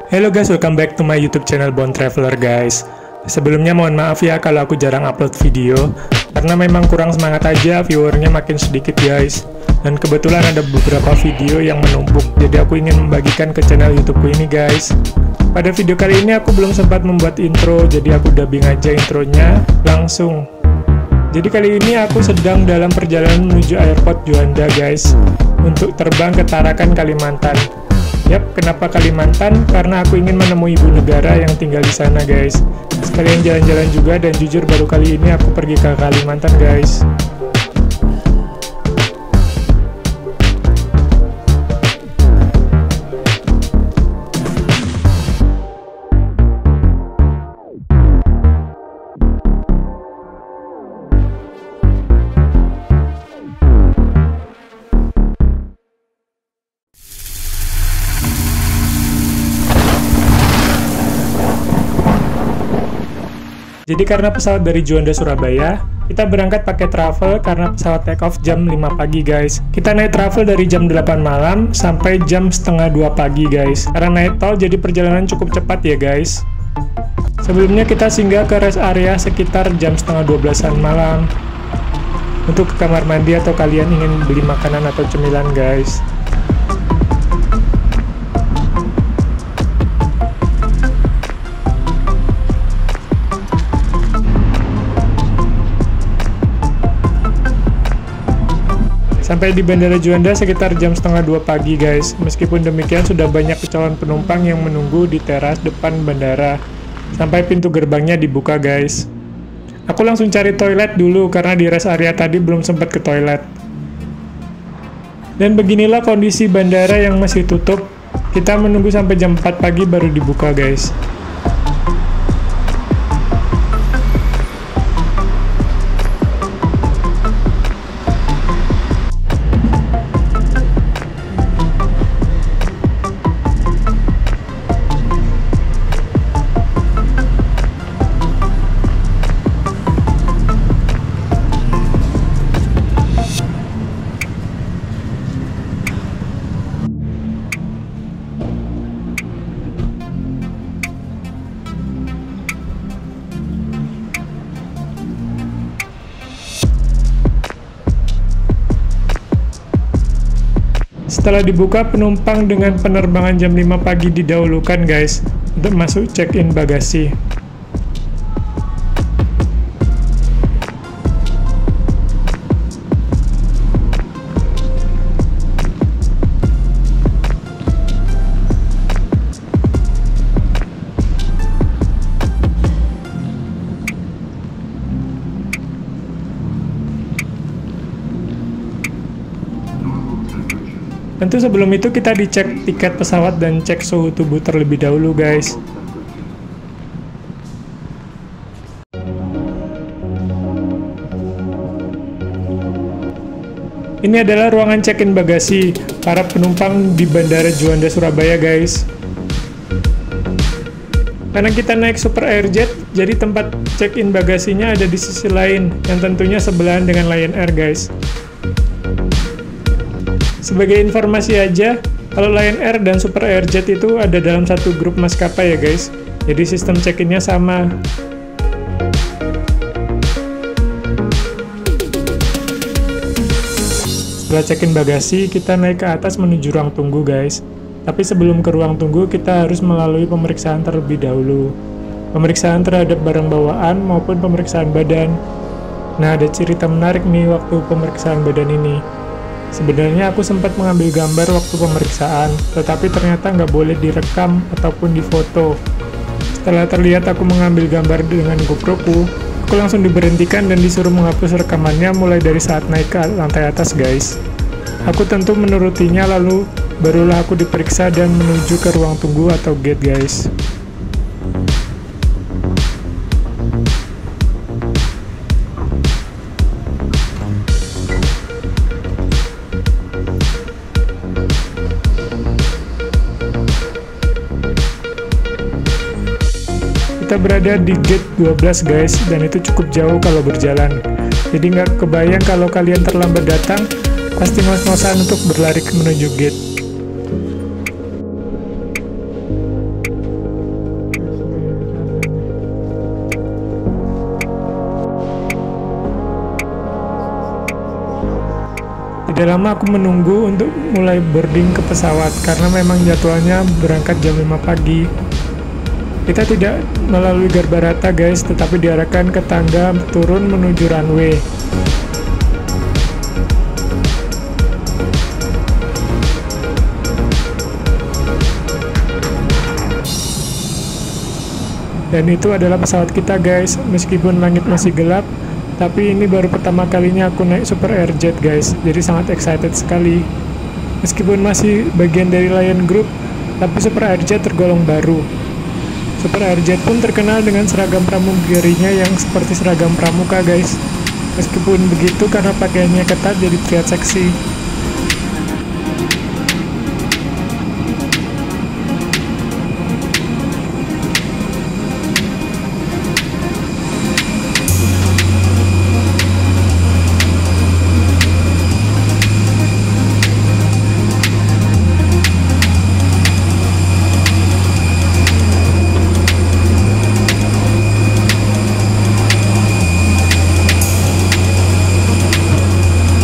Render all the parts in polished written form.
Hello guys, welcome back to my YouTube channel Bond Traveler guys. Sebelumnya mohon maaf ya kalau aku jarang upload video, karena memang kurang semangat aja, viewernya makin sedikit guys. Dan kebetulan ada beberapa video yang menumpuk, jadi aku ingin membagikan ke channel YouTubeku ini guys. Pada video kali ini aku belum sempat membuat intro, jadi aku dubbing aja intronya langsung. Jadi kali ini aku sedang dalam perjalanan menuju airport Juanda guys, untuk terbang ke Tarakan, Kalimantan. Yap, kenapa Kalimantan? Karena aku ingin menemui ibu negara yang tinggal di sana guys. Sekalian jalan-jalan juga, dan jujur baru kali ini aku pergi ke Kalimantan guys. Jadi karena pesawat dari Juanda Surabaya, kita berangkat pakai travel karena pesawat take off jam 5 pagi guys. Kita naik travel dari jam 8 malam sampai jam setengah 2 pagi guys. Karena naik tol jadi perjalanan cukup cepat ya guys. Sebelumnya kita singgah ke rest area sekitar jam setengah 12-an malam untuk ke kamar mandi atau kalian ingin beli makanan atau cemilan guys. Sampai di Bandara Juanda sekitar jam setengah 2 pagi guys. Meskipun demikian sudah banyak calon penumpang yang menunggu di teras depan bandara sampai pintu gerbangnya dibuka guys. Aku langsung cari toilet dulu karena di rest area tadi belum sempat ke toilet. Dan beginilah kondisi bandara yang masih tutup. Kita menunggu sampai jam 4 pagi baru dibuka guys. Setelah dibuka, penumpang dengan penerbangan jam 5 pagi didahulukan guys untuk masuk check-in bagasi. Tentu sebelum itu kita dicek tiket pesawat dan cek suhu tubuh terlebih dahulu guys. Ini adalah ruangan check-in bagasi para penumpang di Bandara Juanda Surabaya guys. Karena kita naik Super Airjet, jadi tempat check-in bagasinya ada di sisi lain yang tentunya sebelahan dengan Lion Air guys. Sebagai informasi aja, kalau Lion Air dan Super Airjet itu ada dalam satu grup maskapai ya guys. Jadi sistem check-innya sama. Setelah check-in bagasi, kita naik ke atas menuju ruang tunggu guys. Tapi sebelum ke ruang tunggu, kita harus melalui pemeriksaan terlebih dahulu. Pemeriksaan terhadap barang bawaan maupun pemeriksaan badan. Nah, ada cerita menarik nih waktu pemeriksaan badan ini. Sebenarnya aku sempat mengambil gambar waktu pemeriksaan, tetapi ternyata nggak boleh direkam ataupun difoto. Setelah terlihat aku mengambil gambar dengan GoPro-ku, aku langsung diberhentikan dan disuruh menghapus rekamannya mulai dari saat naik ke lantai atas guys. Aku tentu menurutinya, lalu barulah aku diperiksa dan menuju ke ruang tunggu atau gate guys. Kita berada di gate 12 guys, dan itu cukup jauh kalau berjalan. Jadi nggak kebayang kalau kalian terlambat datang, pasti ngos-ngosan untuk berlari menuju gate. Tidak lama aku menunggu untuk mulai boarding ke pesawat karena memang jadwalnya berangkat jam 5 pagi. Kita tidak melalui Garbarata guys, tetapi diarahkan ke tangga turun menuju runway. Dan itu adalah pesawat kita guys. Meskipun langit masih gelap, tapi ini baru pertama kalinya aku naik Super Airjet guys, jadi sangat excited sekali. Meskipun masih bagian dari Lion Group, tapi Super Airjet tergolong baru. Super Airjet pun terkenal dengan seragam pramugarinya yang seperti seragam pramuka guys. Meskipun begitu, karena pakaiannya ketat jadi terlihat seksi.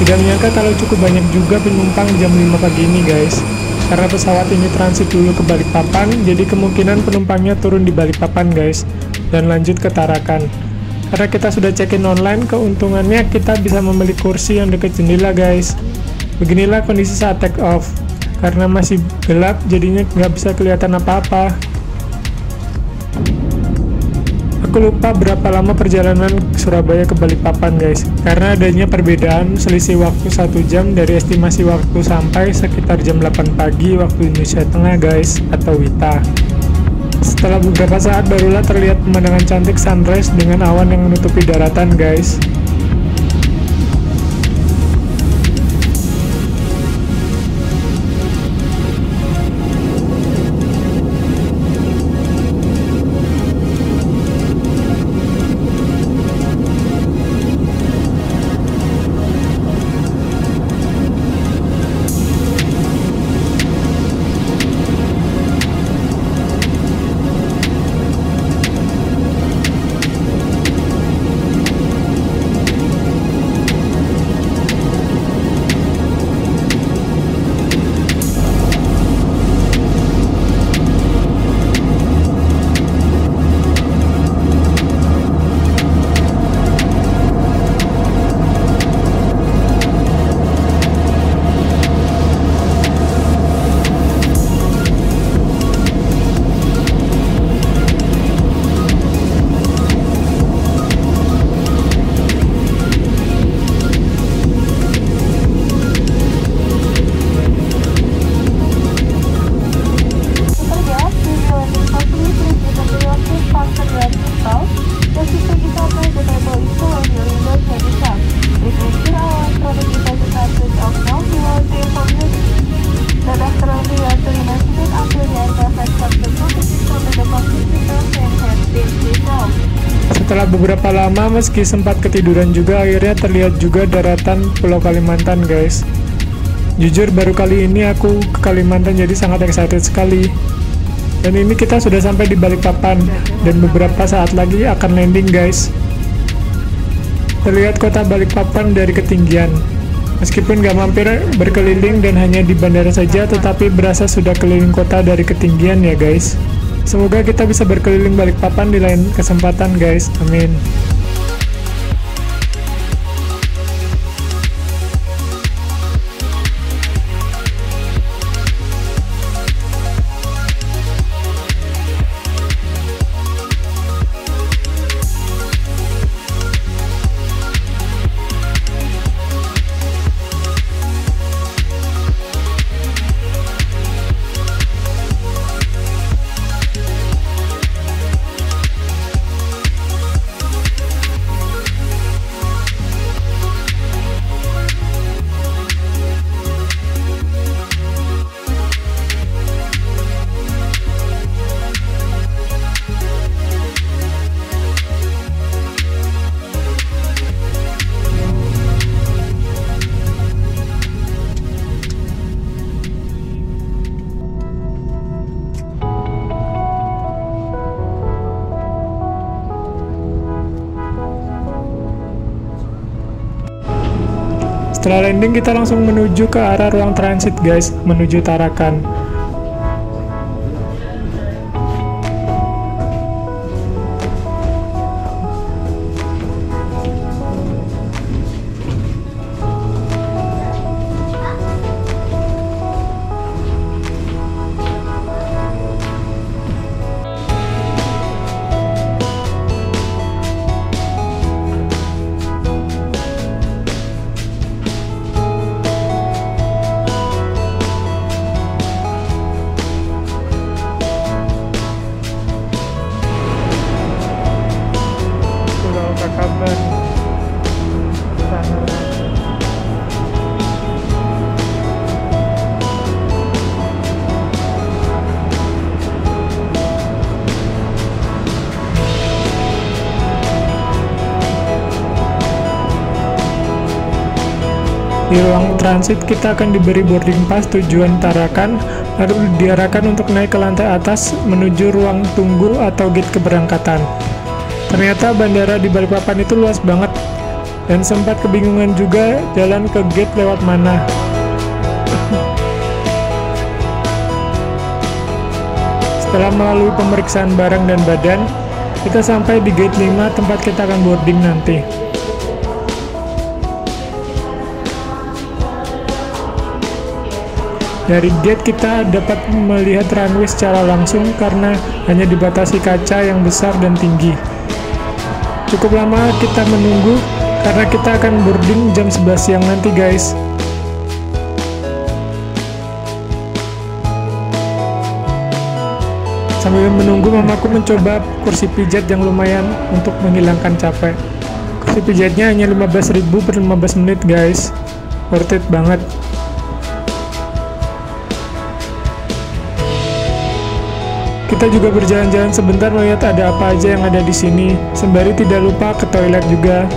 Tidak menyangka kalau cukup banyak juga penumpang jam 5 pagi ini guys. Karena pesawat ini transit dulu ke Balikpapan, jadi kemungkinan penumpangnya turun di Balikpapan guys, dan lanjut ke Tarakan. Karena kita sudah check-in online, keuntungannya kita bisa membeli kursi yang dekat jendela guys. Beginilah kondisi saat take off. Karena masih gelap, jadinya nggak bisa kelihatan apa-apa. Aku lupa berapa lama perjalanan Surabaya ke Balikpapan guys, karena adanya perbedaan selisih waktu 1 jam dari estimasi waktu sampai sekitar jam 8 pagi waktu Indonesia Tengah guys, atau WITA. Setelah beberapa saat barulah terlihat pemandangan cantik sunrise dengan awan yang menutupi daratan guys. Setelah beberapa lama, meski sempat ketiduran juga, akhirnya terlihat juga daratan Pulau Kalimantan guys. Jujur baru kali ini aku ke Kalimantan, jadi sangat excited sekali. Dan ini kita sudah sampai di Balikpapan, dan beberapa saat lagi akan landing guys. Terlihat kota Balikpapan dari ketinggian. Meskipun gak mampir berkeliling dan hanya di bandara saja, tetapi berasa sudah keliling kota dari ketinggian ya guys. Semoga kita bisa berkeliling Balikpapan di lain kesempatan guys, amin. Setelah landing kita langsung menuju ke arah ruang transit guys, menuju Tarakan. Di ruang transit kita akan diberi boarding pass tujuan Tarakan, lalu diarahkan untuk naik ke lantai atas menuju ruang tunggu atau gate keberangkatan. Ternyata bandara di Balikpapan itu luas banget, dan sempat kebingungan juga jalan ke gate lewat mana. Setelah melalui pemeriksaan barang dan badan, kita sampai di gate 5 tempat kita akan boarding nanti. Dari gate kita dapat melihat runway secara langsung karena hanya dibatasi kaca yang besar dan tinggi. Cukup lama kita menunggu karena kita akan boarding jam 11 siang nanti guys. Sambil menunggu mamaku mencoba kursi pijat yang lumayan untuk menghilangkan capek. Kursi pijatnya hanya 15.000 per 15 menit guys. Worth it banget. Kita juga berjalan-jalan sebentar melihat ada apa aja yang ada di sini, sembari tidak lupa ke toilet juga.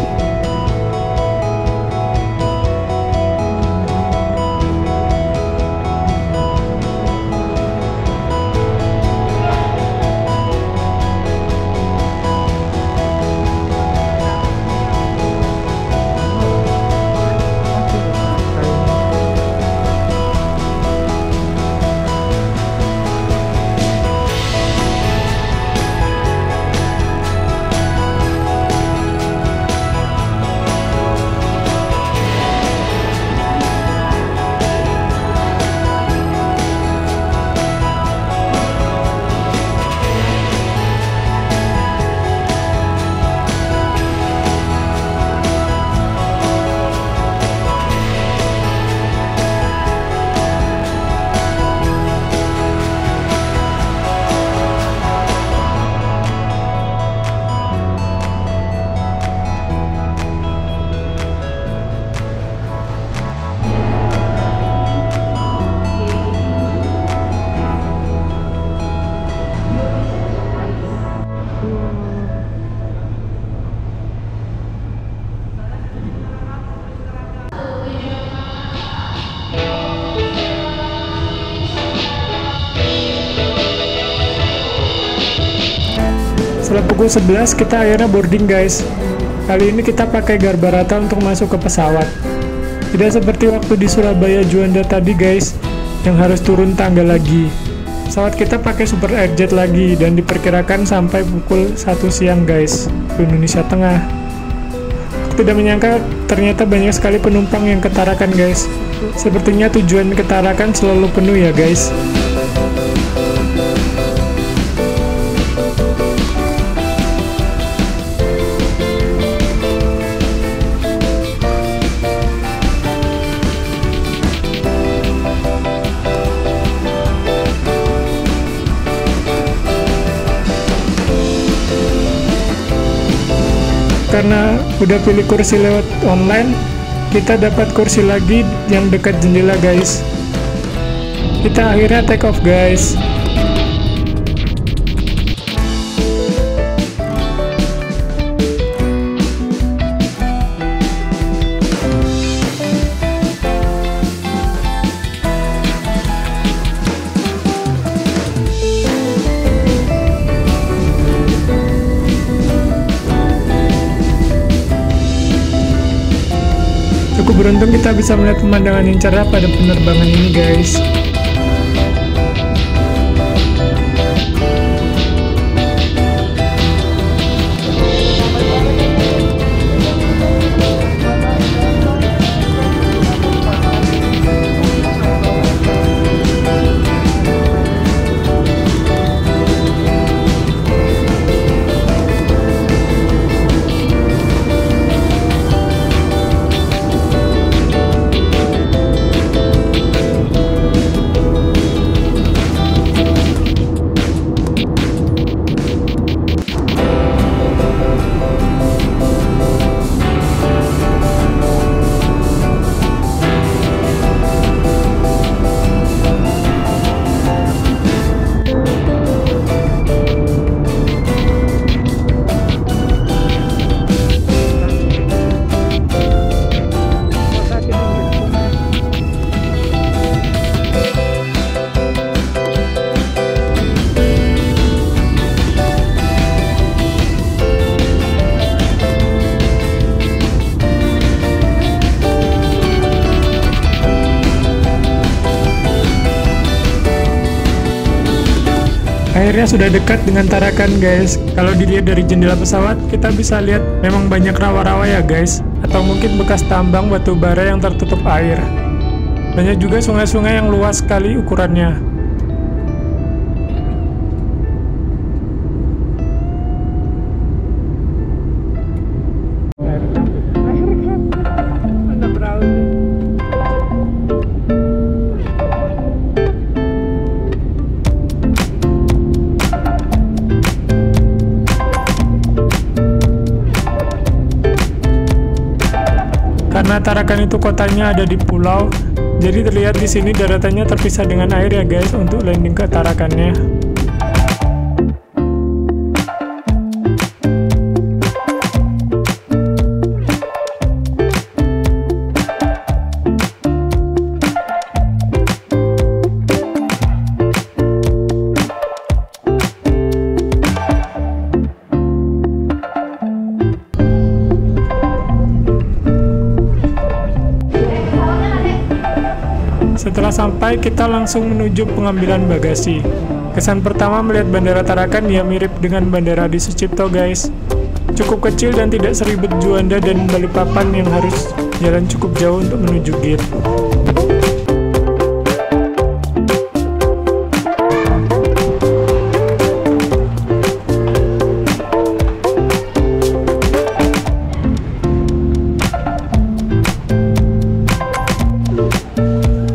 Setelah pukul 11 kita akhirnya boarding guys. Kali ini kita pakai Garbarata untuk masuk ke pesawat. Tidak seperti waktu di Surabaya Juanda tadi guys, yang harus turun tangga lagi. Pesawat kita pakai Super Airjet lagi dan diperkirakan sampai pukul 1 siang guys, di Indonesia Tengah. Tidak menyangka ternyata banyak sekali penumpang yang ke Tarakan guys. Sepertinya tujuan ke Tarakan selalu penuh ya guys. Karena udah pilih kursi lewat online, kita dapat kursi lagi yang dekat jendela guys. Kita akhirnya take off guys. Cukup beruntung kita bisa melihat pemandangan yang cerah pada penerbangan ini guys. Akhirnya sudah dekat dengan Tarakan guys. Kalau dilihat dari jendela pesawat, kita bisa lihat memang banyak rawa-rawa ya guys, atau mungkin bekas tambang batu bara yang tertutup air. Banyak juga sungai-sungai yang luas sekali ukurannya. Karena Tarakan itu kotanya ada di pulau, jadi terlihat di sini daratannya terpisah dengan air ya guys untuk landing ke Tarakannya. Setelah sampai, kita langsung menuju pengambilan bagasi. Kesan pertama melihat Bandara Tarakan ya mirip dengan Bandara Adi Sucipto guys. Cukup kecil dan tidak seribet Juanda dan Balikpapan yang harus jalan cukup jauh untuk menuju gate.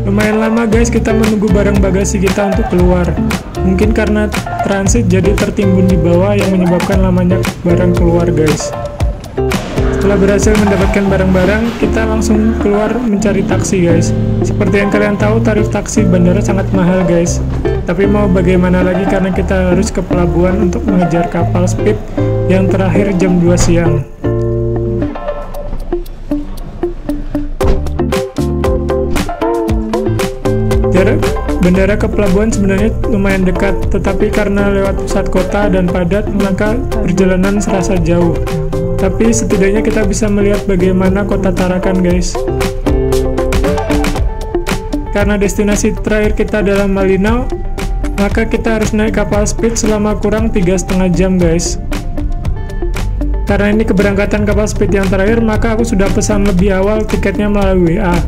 Lumayan lama guys kita menunggu barang bagasi kita untuk keluar. Mungkin karena transit jadi tertimbun di bawah yang menyebabkan lamanya barang keluar guys. Setelah berhasil mendapatkan barang-barang, kita langsung keluar mencari taksi guys. Seperti yang kalian tahu, tarif taksi bandara sangat mahal guys. Tapi mau bagaimana lagi karena kita harus ke pelabuhan untuk mengejar kapal speed yang terakhir jam 2 siang. Jarak bandara ke pelabuhan sebenarnya lumayan dekat, tetapi karena lewat pusat kota dan padat, maka perjalanan serasa jauh. Tapi setidaknya kita bisa melihat bagaimana kota Tarakan guys. Karena destinasi terakhir kita adalah Malinau, maka kita harus naik kapal speed selama kurang 3,5 jam guys. Karena ini keberangkatan kapal speed yang terakhir, maka aku sudah pesan lebih awal tiketnya melalui WA.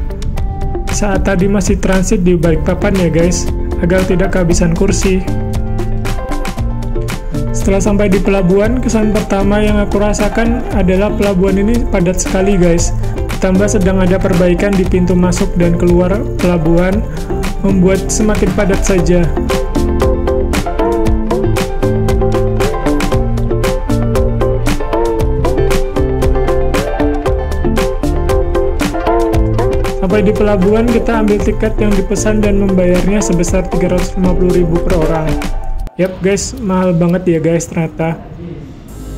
Saat tadi masih transit di Balikpapan ya guys, agar tidak kehabisan kursi. Setelah sampai di pelabuhan, kesan pertama yang aku rasakan adalah pelabuhan ini padat sekali guys. Ditambah sedang ada perbaikan di pintu masuk dan keluar pelabuhan, membuat semakin padat saja. Sampai di pelabuhan, kita ambil tiket yang dipesan dan membayarnya sebesar 350.000 per orang. Yap guys, mahal banget ya guys ternyata.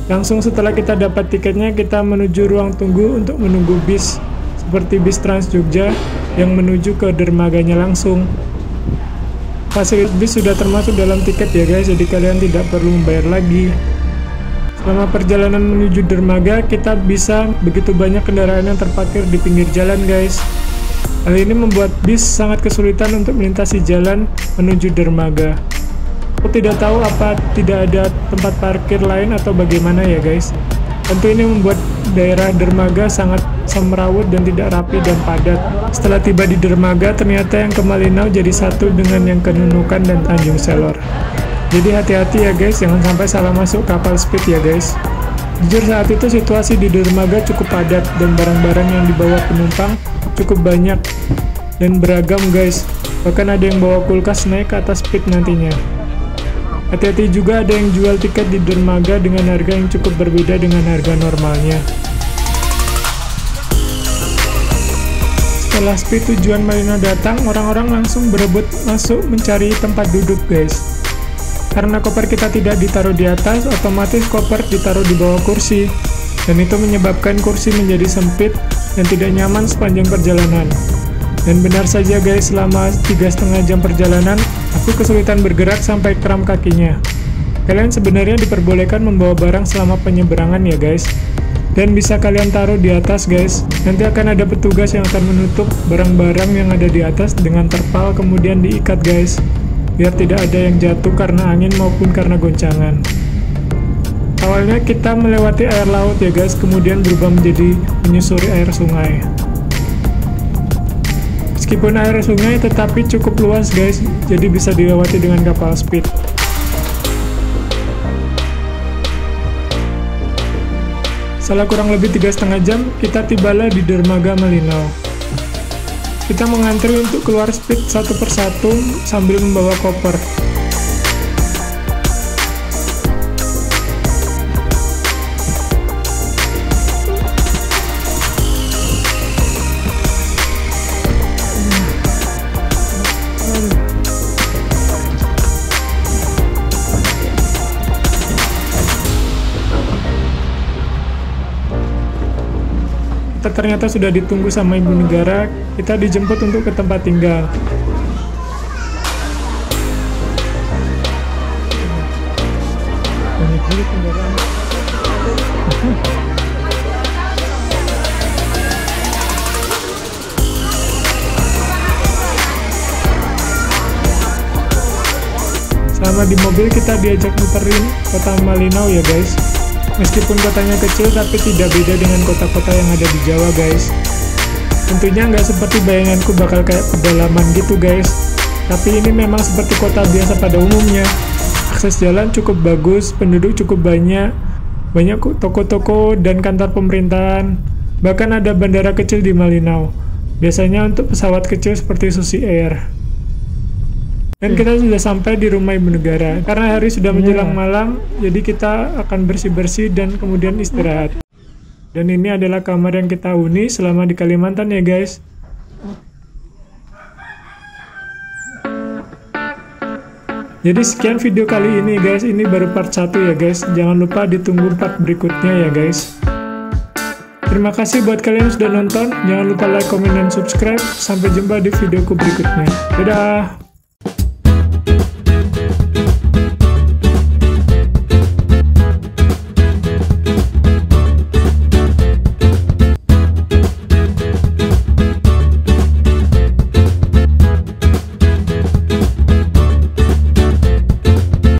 Langsung setelah kita dapat tiketnya, kita menuju ruang tunggu untuk menunggu bis, seperti bis Trans Jogja yang menuju ke dermaganya langsung. Fasilitas bis sudah termasuk dalam tiket ya guys, jadi kalian tidak perlu membayar lagi. Selama perjalanan menuju dermaga, kita bisa begitu banyak kendaraan yang terparkir di pinggir jalan guys. Hal ini membuat bis sangat kesulitan untuk melintasi jalan menuju dermaga. Aku tidak tahu apa tidak ada tempat parkir lain atau bagaimana ya guys. Tentu ini membuat daerah dermaga sangat semrawut dan tidak rapi dan padat. Setelah tiba di dermaga, ternyata yang ke Malinau jadi satu dengan yang ke Nunukan dan Tanjung Selor. Jadi hati-hati ya guys, jangan sampai salah masuk kapal speed ya guys. Jujur saat itu situasi di dermaga cukup padat dan barang-barang yang dibawa penumpang cukup banyak dan beragam guys. Bahkan ada yang bawa kulkas naik ke atas speed nantinya. Hati-hati juga, ada yang jual tiket di dermaga dengan harga yang cukup berbeda dengan harga normalnya. Setelah speed tujuan Malinau datang, orang-orang langsung berebut masuk mencari tempat duduk guys. Karena koper kita tidak ditaruh di atas, otomatis koper ditaruh di bawah kursi. Dan itu menyebabkan kursi menjadi sempit dan tidak nyaman sepanjang perjalanan. Dan benar saja guys, selama 3,5 jam perjalanan, aku kesulitan bergerak sampai kram kakinya. Kalian sebenarnya diperbolehkan membawa barang selama penyeberangan ya guys. Dan bisa kalian taruh di atas guys. Nanti akan ada petugas yang akan menutup barang-barang yang ada di atas dengan terpal kemudian diikat guys. Biar tidak ada yang jatuh karena angin maupun karena goncangan. Awalnya kita melewati air laut ya guys, kemudian berubah menjadi menyusuri air sungai. Meskipun air sungai tetapi cukup luas guys, jadi bisa dilewati dengan kapal speed. Setelah kurang lebih 3,5 jam, kita tibalah di dermaga Malinau. Kita mengantri untuk keluar speed satu persatu sambil membawa koper. Kita ternyata sudah ditunggu sama ibu negara, kita dijemput untuk ke tempat tinggal. Selama di mobil kita diajak muterin kota Malinau ya guys. Meskipun kotanya kecil tapi tidak beda dengan kota-kota yang ada di Jawa guys. Tentunya nggak seperti bayanganku bakal kayak pedalaman gitu guys. Tapi ini memang seperti kota biasa pada umumnya. Akses jalan cukup bagus, penduduk cukup banyak toko-toko dan kantor pemerintahan. Bahkan ada bandara kecil di Malinau. Biasanya untuk pesawat kecil seperti Susi Air. Dan kita sudah sampai di rumah ibu negara. Karena hari sudah menjelang malam, jadi kita akan bersih-bersih dan kemudian istirahat. Dan ini adalah kamar yang kita huni selama di Kalimantan ya guys. Jadi sekian video kali ini guys, ini baru part 1 ya guys. Jangan lupa ditunggu part berikutnya ya guys. Terima kasih buat kalian yang sudah nonton. Jangan lupa like, comment, dan subscribe. Sampai jumpa di videoku berikutnya. Dadah!